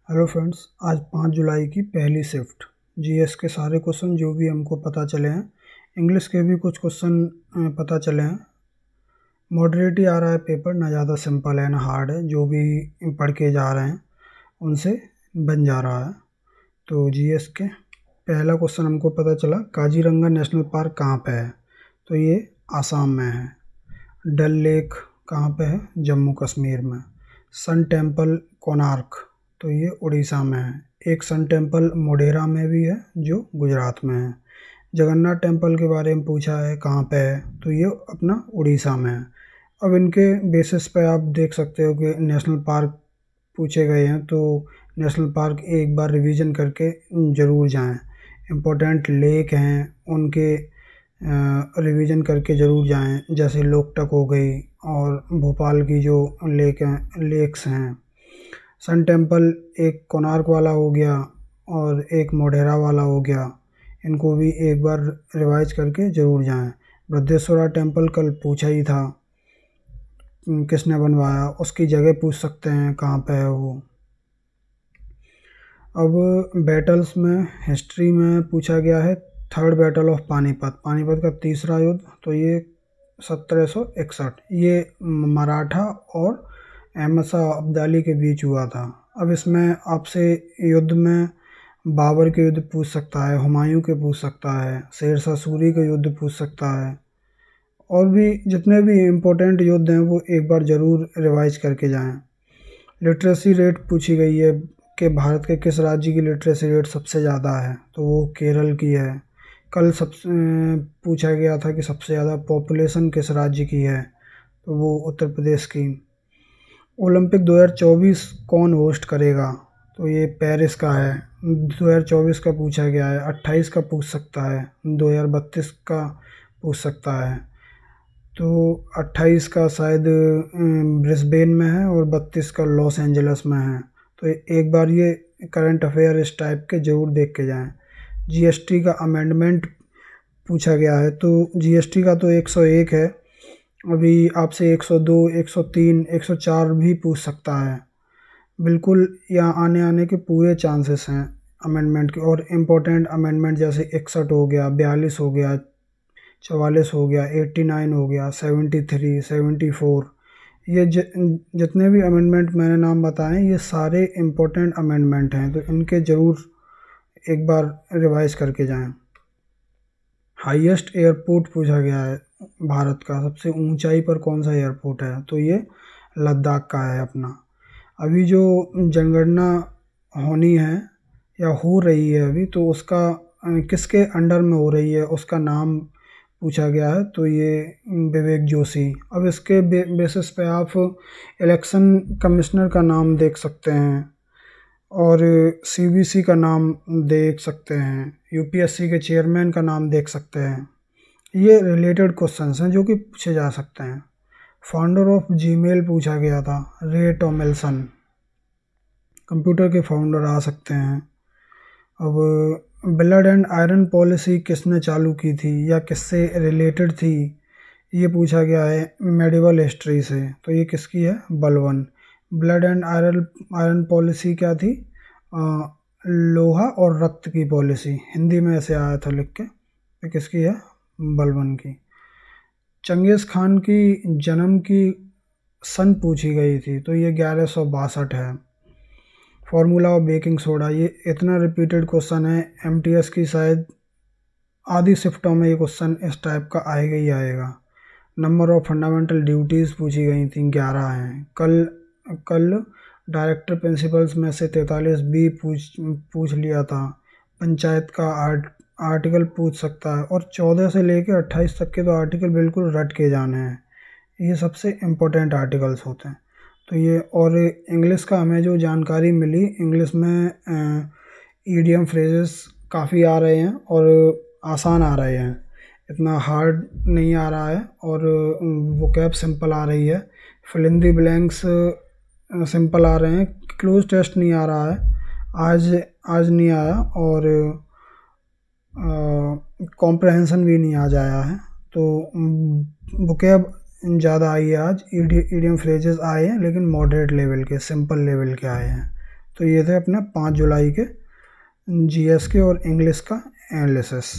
Hello friends, आज 5 जुलाई की पहली शिफ्ट जीएस के सारे क्वेश्चन जो भी हमको पता चले हैं, इंग्लिश के भी कुछ क्वेश्चन पता चले हैं। मॉडरेट ही आ रहा है पेपर, ना ज़्यादा सिंपल है ना हार्ड है। जो भी पढ़ के जा रहे हैं उनसे बन जा रहा है। तो जीएस के पहला क्वेश्चन हमको पता चला, काजीरंगा नेशनल पार्क कहाँ पे है? तो ये आसाम में है। डल लेक कहाँ पे है? जम्मू कश्मीर में। सन टेम्पल कोणार्क, तो ये उड़ीसा में है। एक सन टेम्पल मोढेरा में भी है जो गुजरात में है। जगन्नाथ टेम्पल के बारे में पूछा है, कहाँ पे है? तो ये अपना उड़ीसा में है। अब इनके बेसिस पे आप देख सकते हो कि नेशनल पार्क पूछे गए हैं, तो नेशनल पार्क एक बार रिवीजन करके ज़रूर जाएं। इम्पोर्टेंट लेक हैं उनके रिवीजन करके ज़रूर जाएं, जैसे लोकटक हो गई और भोपाल की जो लेक्स हैं। सन टेम्पल एक कोणार्क वाला हो गया और एक मोढेरा वाला हो गया, इनको भी एक बार रिवाइज करके ज़रूर जाएं। बृहदेश्वरा टेम्पल कल पूछा ही था किसने बनवाया, उसकी जगह पूछ सकते हैं कहाँ पे है वो। अब बैटल्स में हिस्ट्री में पूछा गया है, third battle of Panipat, Panipat का तीसरा युद्ध, तो ये 1761, ये मराठा और अहमद शाह अब्दाली के बीच हुआ था। अब इसमें आपसे युद्ध में बाबर के युद्ध पूछ सकता है, हुमायूं के पूछ सकता है, शेरशाह सूरी के युद्ध पूछ सकता है, और भी जितने भी इम्पोर्टेंट युद्ध हैं वो एक बार ज़रूर रिवाइज करके जाएं। लिटरेसी रेट पूछी गई है कि भारत के किस राज्य की लिटरेसी रेट सबसे ज़्यादा है? तो वो केरल की है। कल पूछा गया था कि सबसे ज़्यादा पॉपुलेशन किस राज्य की है? तो वो उत्तर प्रदेश की। ओलंपिक 2024 कौन होस्ट करेगा? तो ये पेरिस का है। 2024 का पूछा गया है, 28 का पूछ सकता है, 2032 का पूछ सकता है। तो 28 का शायद ब्रिस्बेन में है और 32 का लॉस एंजल्स में है। तो एक बार ये करंट अफेयर इस टाइप के ज़रूर देख के जाएं। जीएसटी का अमेंडमेंट पूछा गया है, तो जीएसटी का तो 101 है, अभी आपसे 102, 103, 104 भी पूछ सकता है। बिल्कुल यहाँ आने के पूरे चांसेस हैं अमेंडमेंट के। और इम्पोर्टेंट अमेंडमेंट जैसे 61 हो गया, 42 हो गया, 44 हो गया, 89 हो गया, 73, 74, ये जितने भी अमेंडमेंट मैंने नाम बताए ये सारे इम्पोर्टेंट अमेंडमेंट हैं, तो इनके ज़रूर एक बार रिवाइज करके जाएं। हाईएस्ट एयरपोर्ट पूछा गया है, भारत का सबसे ऊंचाई पर कौन सा एयरपोर्ट है? तो ये लद्दाख का है अपना। अभी जो जनगणना होनी है या हो रही है अभी, तो उसका किसके अंडर में हो रही है उसका नाम पूछा गया है, तो ये विवेक जोशी। अब इसके बेसिस पे आप इलेक्शन कमिश्नर का नाम देख सकते हैं और सीबीसी का नाम देख सकते हैं, यूपीएससी के चेयरमैन का नाम देख सकते हैं। ये रिलेटेड क्वेश्चंस हैं जो कि पूछे जा सकते हैं। फाउंडर ऑफ जीमेल पूछा गया था, रे टॉमलिंसन, कंप्यूटर के फाउंडर आ सकते हैं। अब ब्लड एंड आयरन पॉलिसी किसने चालू की थी या किससे रिलेटेड थी? ये पूछा गया है मेडिवल हिस्ट्री से, तो ये किसकी है? बलवन। ब्लड एंड आयरन पॉलिसी क्या थी? लोहा और रक्त की पॉलिसी, हिंदी में ऐसे आया था लिख के। तो किसकी है? बलवन की। चंगेज़ खान की जन्म की सन पूछी गई थी, तो ये 1162 है। फार्मूला ऑफ बेकिंग सोडा, ये इतना रिपीटेड क्वेश्चन है, एमटीएस की शायद आधी शिफ्टों में ये क्वेश्चन इस टाइप का आएगा ही आएगा। नंबर ऑफ फंडामेंटल ड्यूटीज़ पूछी गई थी, 11 हैं। कल डायरेक्टर प्रिंसिपल्स में से 43 भी पूछ लिया था। पंचायत का आर्टिकल पूछ सकता है, और 14 से लेकर 28 तक के तो आर्टिकल बिल्कुल रट के जाने हैं, ये सबसे इम्पोर्टेंट आर्टिकल्स होते हैं। तो ये, और इंग्लिश का हमें जो जानकारी मिली, इंग्लिश में ईडियम फ्रेजेस काफ़ी आ रहे हैं और आसान आ रहे हैं, इतना हार्ड नहीं आ रहा है, और वोकैब सिंपल आ रही है। फिल ब्लैंक्स सिंपल आ रहे हैं, क्लोज टेस्ट नहीं आ रहा है, आज नहीं आया, और कॉम्प्रहेंशन भी नहीं आज आया है। तो वोकैब ज़्यादा आई है आज, ईडियम फ्रेजेस आए हैं लेकिन मॉडरेट लेवल के, सिंपल लेवल के आए हैं। तो ये थे अपने 5 जुलाई के जीएस के और इंग्लिश का एनालिसिस।